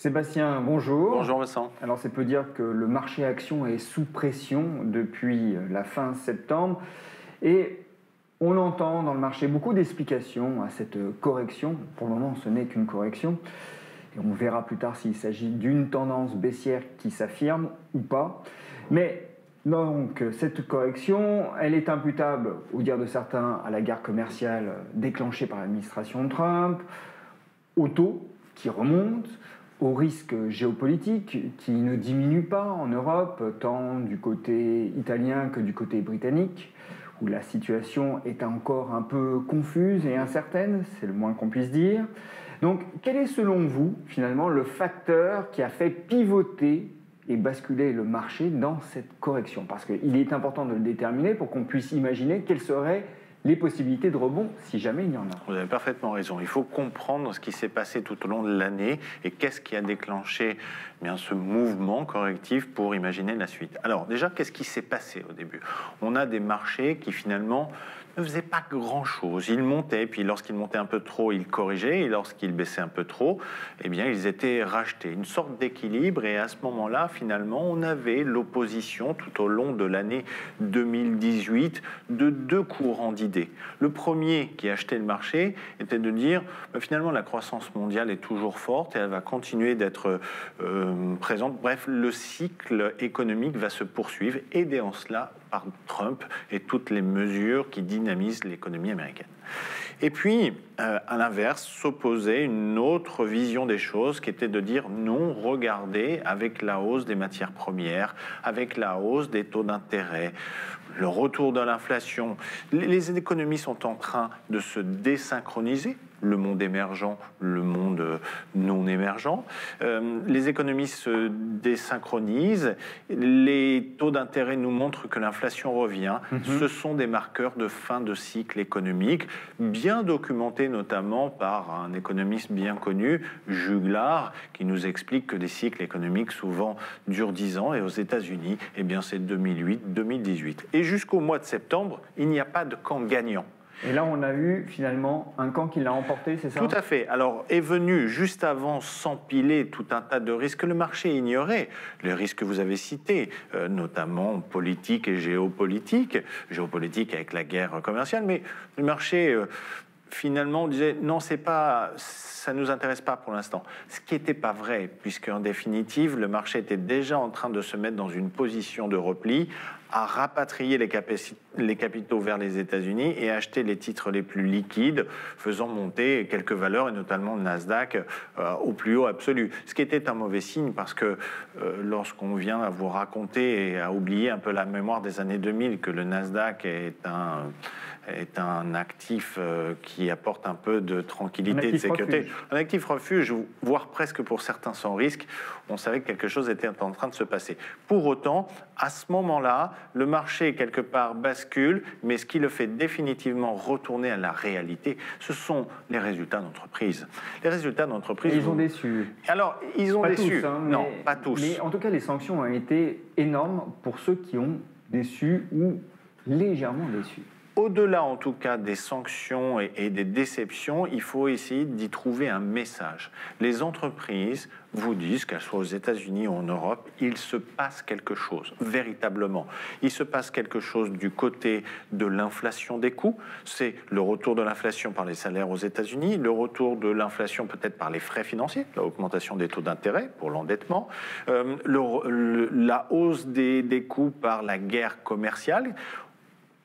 Sébastien, bonjour. Bonjour Vincent. Alors, c'est peu dire que le marché action est sous pression depuis la fin septembre et on entend dans le marché beaucoup d'explications à cette correction. Pour le moment, ce n'est qu'une correction et on verra plus tard s'il s'agit d'une tendance baissière qui s'affirme ou pas. Mais donc, cette correction, elle est imputable, au dire de certains, à la guerre commerciale déclenchée par l'administration Trump, aux taux qui remontent, aux risques géopolitiques qui ne diminuent pas en Europe, tant du côté italien que du côté britannique, où la situation est encore un peu confuse et incertaine, c'est le moins qu'on puisse dire. Donc, quel est selon vous, finalement, le facteur qui a fait pivoter et basculer le marché dans cette correction? Parce qu'il est important de le déterminer pour qu'on puisse imaginer quelles seraient les possibilités de rebond, si jamais il y en a. Vous avez parfaitement raison. Il faut comprendre ce qui s'est passé tout au long de l'année et qu'est-ce qui a déclenché ce mouvement correctif pour imaginer la suite. Alors déjà, qu'est-ce qui s'est passé au début? On a des marchés qui finalement ne faisaient pas grand-chose. Ils montaient, puis lorsqu'ils montaient un peu trop, ils corrigeaient, et lorsqu'ils baissaient un peu trop, eh bien, ils étaient rachetés. Une sorte d'équilibre, et à ce moment-là, finalement, on avait l'opposition tout au long de l'année 2018 de deux courants d'idées. Le premier qui achetait le marché était de dire, finalement, la croissance mondiale est toujours forte et elle va continuer d'être présente. Bref, le cycle économique va se poursuivre, aidé en cela par Trump et toutes les mesures qui dynamisent l'économie américaine. Et puis, à l'inverse, s'opposait une autre vision des choses qui était de dire non, regardez, avec la hausse des matières premières, avec la hausse des taux d'intérêt, le retour de l'inflation, les économies sont en train de se désynchroniser, le monde émergent, le monde non émergent. Les économies se désynchronisent, les taux d'intérêt nous montrent que l'inflation revient. Ce sont des marqueurs de fin de cycle économique, bien documentés notamment par un économiste bien connu, Juglar, qui nous explique que des cycles économiques souvent durent 10 ans, et aux États-Unis, eh bien c'est 2008-2018. Et jusqu'au mois de septembre, il n'y a pas de camp gagnant. Et là, on a eu finalement un camp qui l'a emporté, c'est ça? Tout à fait. Alors, est venu juste avant s'empiler tout un tas de risques que le marché ignorait. Les risques que vous avez cités, notamment politiques et géopolitiques. Géopolitique avec la guerre commerciale, mais le marché... finalement, on disait non, ça ne nous intéresse pas pour l'instant. Ce qui n'était pas vrai, puisque en définitive, le marché était déjà en train de se mettre dans une position de repli, à rapatrier les capitaux vers les États-Unis et acheter les titres les plus liquides, faisant monter quelques valeurs, et notamment le Nasdaq, au plus haut absolu. Ce qui était un mauvais signe, parce que lorsqu'on vient à vous raconter et à oublier un peu la mémoire des années 2000, que le Nasdaq est un actif qui apporte un peu de tranquillité et de sécurité. Refuge. Un actif refuge, voire presque pour certains sans risque, on savait que quelque chose était en train de se passer. Pour autant, à ce moment-là, le marché, quelque part, bascule, mais ce qui le fait définitivement retourner à la réalité, ce sont les résultats d'entreprise. Les résultats d'entreprise... Ils ont déçu. Alors, ils ont pas déçu. Tous, hein, non, pas tous. Mais en tout cas, les sanctions ont été énormes pour ceux qui ont déçu ou légèrement déçu. Au-delà, en tout cas, des sanctions et des déceptions, il faut essayer d'y trouver un message. Les entreprises vous disent, qu'elles soient aux États-Unis ou en Europe, il se passe quelque chose, véritablement. Il se passe quelque chose du côté de l'inflation des coûts. C'est le retour de l'inflation par les salaires aux États-Unis, le retour de l'inflation peut-être par les frais financiers, l'augmentation des taux d'intérêt pour l'endettement, la hausse des coûts par la guerre commerciale.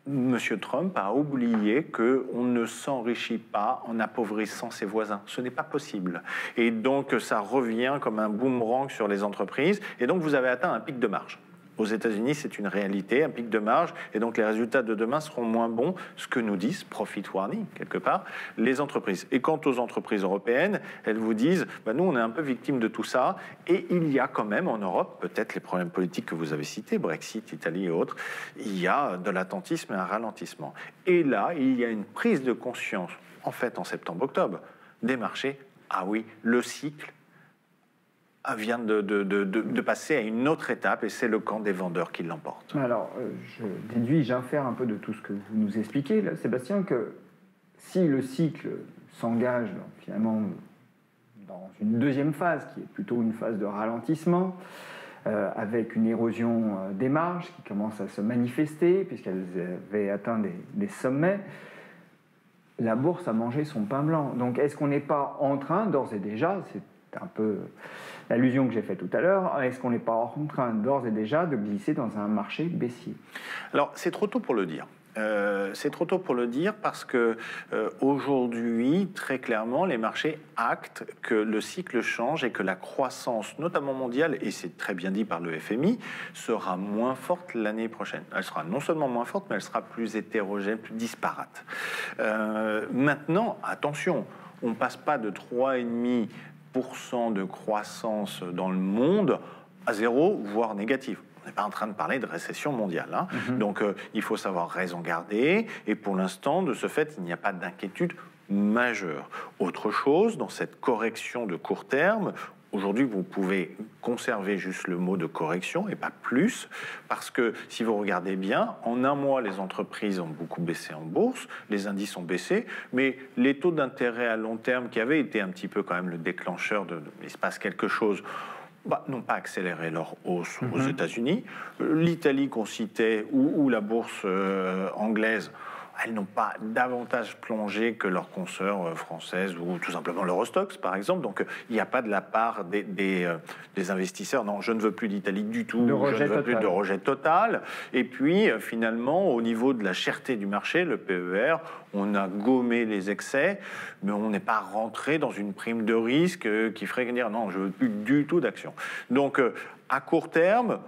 Monsieur Trump a oublié qu'on ne s'enrichit pas en appauvrissant ses voisins. Ce n'est pas possible. Et donc, ça revient comme un boomerang sur les entreprises. Et donc, vous avez atteint un pic de marge. Aux États-Unis, c'est une réalité, un pic de marge, et donc les résultats de demain seront moins bons, ce que nous disent, profit warning, quelque part, les entreprises. Et quant aux entreprises européennes, elles vous disent, nous, on est un peu victimes de tout ça, et il y a quand même en Europe, peut-être les problèmes politiques que vous avez cités, Brexit, Italie et autres, il y a de l'attentisme et un ralentissement. Et là, il y a une prise de conscience, en fait, en septembre-octobre, des marchés. Ah oui, le cycle vient de passer à une autre étape, et c'est le camp des vendeurs qui l'emporte. Alors, je déduis, j'infère un peu de tout ce que vous nous expliquez, là, Sébastien, que si le cycle s'engage finalement dans une deuxième phase, qui est plutôt une phase de ralentissement, avec une érosion des marges qui commence à se manifester, puisqu'elles avaient atteint des sommets. La bourse a mangé son pain blanc. Donc est-ce qu'on n'est pas en train, d'ores et déjà, c'est un peu l'allusion que j'ai faite tout à l'heure, est-ce qu'on n'est pas en train, d'ores et déjà, de glisser dans un marché baissier? Alors, c'est trop tôt pour le dire. C'est trop tôt pour le dire parce que aujourd'hui, très clairement, les marchés actent que le cycle change et que la croissance, notamment mondiale, et c'est très bien dit par le FMI, sera moins forte l'année prochaine. Elle sera non seulement moins forte, mais elle sera plus hétérogène, plus disparate. Maintenant, attention, on ne passe pas de 3,5% de croissance dans le monde à zéro, voire négatif. On n'est pas en train de parler de récession mondiale. Hein. Donc, il faut savoir raison garder. Et pour l'instant, de ce fait, il n'y a pas d'inquiétude majeure. Autre chose, dans cette correction de court terme, aujourd'hui, vous pouvez conserver juste le mot de correction et pas plus, parce que si vous regardez bien, en un mois, les entreprises ont beaucoup baissé en bourse, les indices ont baissé, mais les taux d'intérêt à long terme, qui avaient été un petit peu quand même le déclencheur de il se passe quelque chose, n'ont pas accéléré leur hausse aux États-Unis. L'Italie qu'on citait ou la bourse anglaise, elles n'ont pas davantage plongé que leurs consoeurs françaises ou tout simplement l'Eurostoxx, par exemple. Donc, il n'y a pas de la part des investisseurs. Non, je ne veux plus d'Italie du tout. Je ne veux plus de rejet total. Et puis, finalement, au niveau de la cherté du marché, le PER, on a gommé les excès, mais on n'est pas rentré dans une prime de risque qui ferait dire non, je ne veux plus du tout d'action. Donc, à court terme,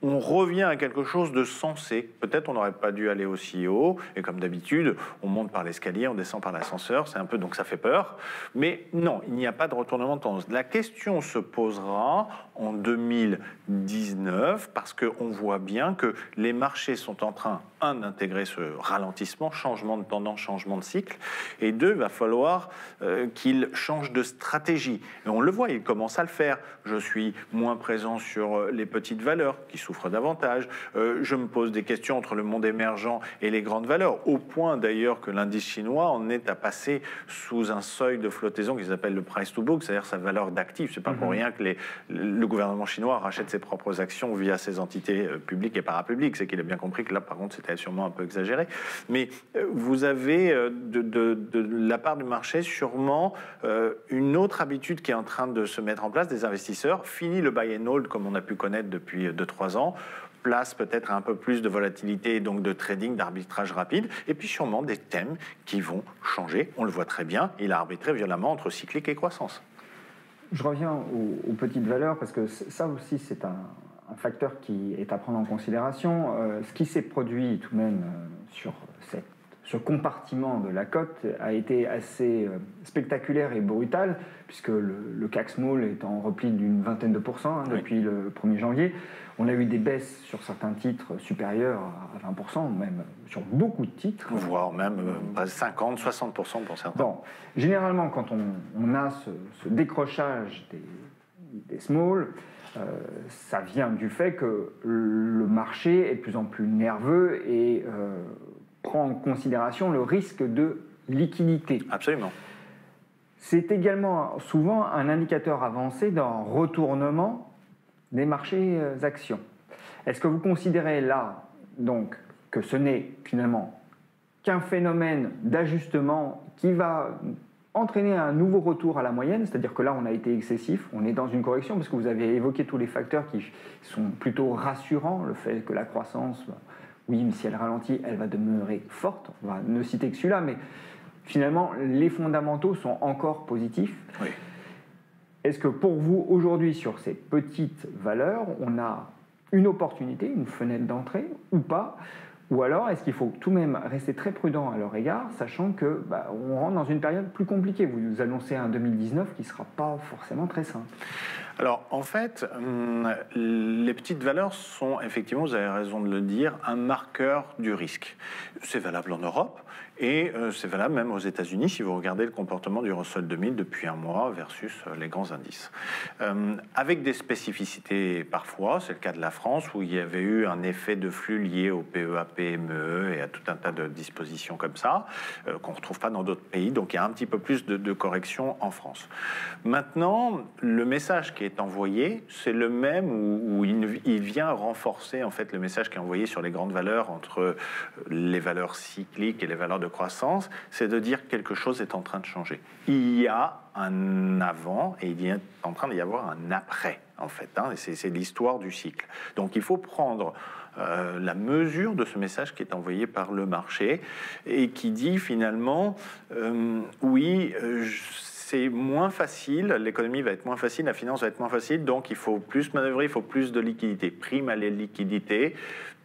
on revient à quelque chose de sensé. Peut-être on n'aurait pas dû aller aussi haut, et comme d'habitude, on monte par l'escalier, on descend par l'ascenseur, c'est un peu, donc ça fait peur. Mais non, il n'y a pas de retournement de tendance. La question se posera en 2019, parce qu'on voit bien que les marchés sont en train, d'intégrer ce ralentissement, changement de tendance, changement de cycle, et deux, il va falloir qu'ils changent de stratégie. Et on le voit, ils commencent à le faire. Je suis moins présent sur les petites valeurs, qui souffrent davantage. Je me pose des questions entre le monde émergent et les grandes valeurs, au point d'ailleurs que l'indice chinois en est à passer sous un seuil de flottaison qu'ils appellent le price to book, c'est-à-dire sa valeur d'actif. C'est pas pour rien que le gouvernement chinois rachète ses propres actions via ses entités publiques et parapubliques. C'est qu'il a bien compris que là, par contre, c'était sûrement un peu exagéré. Mais vous avez de la part du marché sûrement une autre habitude qui est en train de se mettre en place des investisseurs. Fini le buy and hold comme on a pu connaître depuis 2-3 ans. Place peut-être à un peu plus de volatilité et donc de trading, d'arbitrage rapide. Et puis sûrement des thèmes qui vont changer. On le voit très bien. Il a arbitré violemment entre cyclique et croissance. Je reviens aux petites valeurs parce que ça aussi c'est un facteur qui est à prendre en considération. Ce qui s'est produit tout de même sur ce compartiment de la cote a été assez spectaculaire et brutal, puisque le CAC Small est en repli d'une vingtaine de pourcents depuis le 1er janvier. On a eu des baisses sur certains titres supérieures à 20%, même sur beaucoup de titres. Voire même 50, 60% pour certains. Bon, généralement, quand on a ce décrochage des small, ça vient du fait que le marché est de plus en plus nerveux et prend en considération le risque de liquidité. Absolument. C'est également souvent un indicateur avancé d'un retournement des marchés actions. Est-ce que vous considérez là donc que ce n'est finalement qu'un phénomène d'ajustement qui va entraîner un nouveau retour à la moyenne, c'est-à-dire que là on a été excessif, on est dans une correction parce que vous avez évoqué tous les facteurs qui sont plutôt rassurants, le fait que la croissance, oui, mais si elle ralentit, elle va demeurer forte, on va ne citer que celui-là, mais finalement les fondamentaux sont encore positifs. Oui. Est-ce que pour vous aujourd'hui sur ces petites valeurs, on a une opportunité, une fenêtre d'entrée ou pas ? Ou alors, est-ce qu'il faut tout de même rester très prudent à leur égard, sachant que on rentre dans une période plus compliquée. Vous annoncez un 2019 qui ne sera pas forcément très simple. Alors, en fait, les petites valeurs sont, effectivement, vous avez raison de le dire, un marqueur du risque. C'est valable en Europe et c'est valable même aux États-Unis si vous regardez le comportement du Russell 2000 depuis un mois versus les grands indices. Avec des spécificités parfois, c'est le cas de la France où il y avait eu un effet de flux lié au PEA PME et à tout un tas de dispositions comme ça, qu'on ne retrouve pas dans d'autres pays. Donc il y a un petit peu plus de correction en France. Maintenant, le message qui est envoyé, c'est le même où il vient renforcer en fait le message qui est envoyé sur les grandes valeurs entre les valeurs cycliques et les valeurs de croissance, c'est de dire que quelque chose est en train de changer. Il y a un avant et il est en train d'y avoir un après, en fait. C'est l'histoire du cycle. Donc il faut prendre la mesure de ce message qui est envoyé par le marché et qui dit finalement, c'est moins facile, l'économie va être moins facile, la finance va être moins facile, donc il faut plus manœuvrer, il faut plus de liquidités. Prime à les liquidités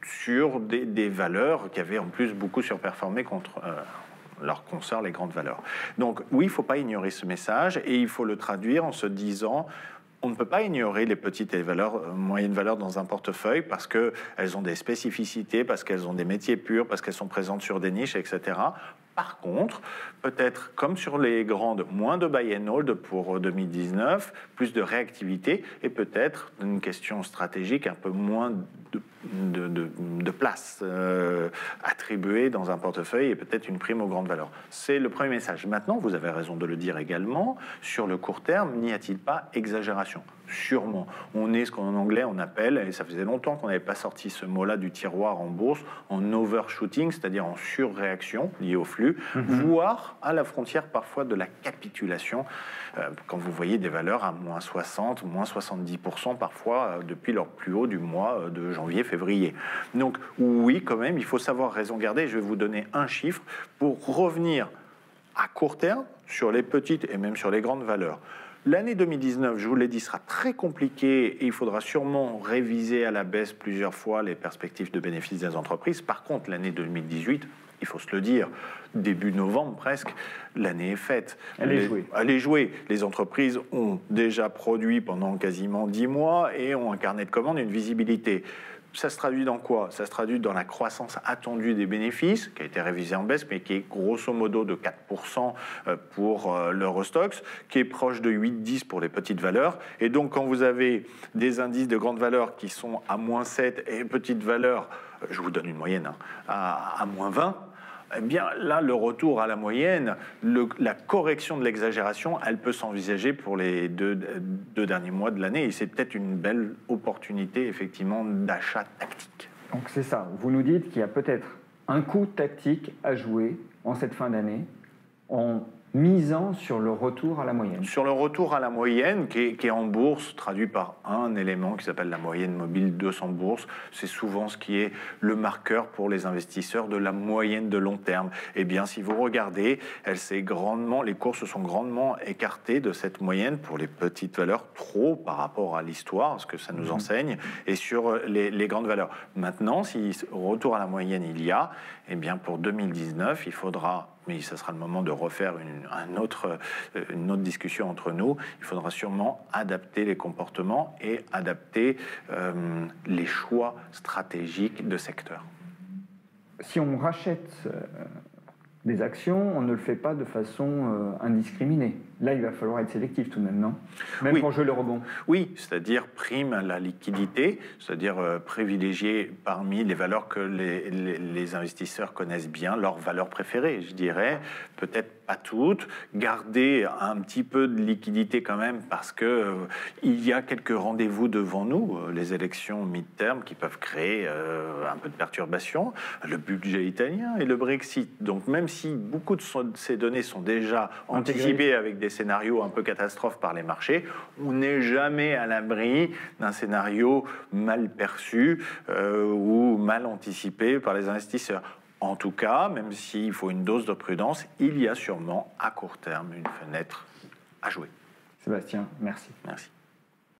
sur des valeurs qui avaient en plus beaucoup surperformé contre leurs consorts, les grandes valeurs. Donc oui, il ne faut pas ignorer ce message et il faut le traduire en se disant on ne peut pas ignorer les petites et moyennes valeurs dans un portefeuille parce qu'elles ont des spécificités, parce qu'elles ont des métiers purs, parce qu'elles sont présentes sur des niches, etc. Par contre, peut-être comme sur les grandes, moins de buy and hold pour 2019, plus de réactivité et peut-être une question stratégique, un peu moins de place attribuée dans un portefeuille et peut-être une prime aux grandes valeurs. C'est le premier message. Maintenant, vous avez raison de le dire également, sur le court terme, n'y a-t-il pas exagération ? Sûrement. On est ce qu'en anglais on appelle, et ça faisait longtemps qu'on n'avait pas sorti ce mot-là du tiroir en bourse, en overshooting, c'est-à-dire en surréaction liée au flux, voire à la frontière parfois de la capitulation, quand vous voyez des valeurs à moins 60, moins 70% parfois depuis leur plus haut du mois de janvier-février. Donc oui, quand même, il faut savoir raison garder. Je vais vous donner un chiffre pour revenir à court terme sur les petites et même sur les grandes valeurs. L'année 2019, je vous l'ai dit, sera très compliquée et il faudra sûrement réviser à la baisse plusieurs fois les perspectives de bénéfices des entreprises. Par contre, l'année 2018, il faut se le dire, début novembre presque, l'année est faite. Elle est jouée. Les entreprises ont déjà produit pendant quasiment 10 mois et ont un carnet de commandes et une visibilité. Ça se traduit dans quoi ? Ça se traduit dans la croissance attendue des bénéfices, qui a été révisée en baisse, mais qui est grosso modo de 4% pour l'Eurostoxx, qui est proche de 8-10 pour les petites valeurs. Et donc, quand vous avez des indices de grandes valeurs qui sont à moins 7 et petites valeurs, je vous donne une moyenne, à moins 20, eh bien là, le retour à la moyenne, la correction de l'exagération, elle peut s'envisager pour les deux derniers mois de l'année. Et c'est peut-être une belle opportunité, effectivement, d'achat tactique. Donc c'est ça. Vous nous dites qu'il y a peut-être un coup tactique à jouer en cette fin d'année en misant sur le retour à la moyenne. Sur le retour à la moyenne, qui est en bourse, traduit par un élément qui s'appelle la moyenne mobile 200 bourses. C'est souvent ce qui est le marqueur pour les investisseurs de la moyenne de long terme. Eh bien, si vous regardez, les cours se sont grandement écartés de cette moyenne pour les petites valeurs, trop par rapport à l'histoire, ce que ça nous enseigne, et sur les grandes valeurs. Maintenant, si retour à la moyenne il y a, eh bien, pour 2019, il faudra... mais ce sera le moment de refaire une autre discussion entre nous. Il faudra sûrement adapter les comportements et adapter les choix stratégiques de secteur. Si on rachète des actions, on ne le fait pas de façon indiscriminée. Là, il va falloir être sélectif tout de même, non ? Même pour jouer le rebond. Oui, c'est-à-dire prime à la liquidité, c'est-à-dire privilégier parmi les valeurs que les investisseurs connaissent bien, leurs valeurs préférées, je dirais, peut-être pas toutes, garder un petit peu de liquidité quand même parce que il y a quelques rendez-vous devant nous, les élections mid-term qui peuvent créer un peu de perturbation, le budget italien et le Brexit. Donc même si beaucoup de ces données sont déjà anticipées avec des scénarios un peu catastrophes par les marchés, on n'est jamais à l'abri d'un scénario mal perçu ou mal anticipé par les investisseurs. En tout cas, même s'il faut une dose de prudence, il y a sûrement à court terme une fenêtre à jouer. Sébastien, merci. Merci.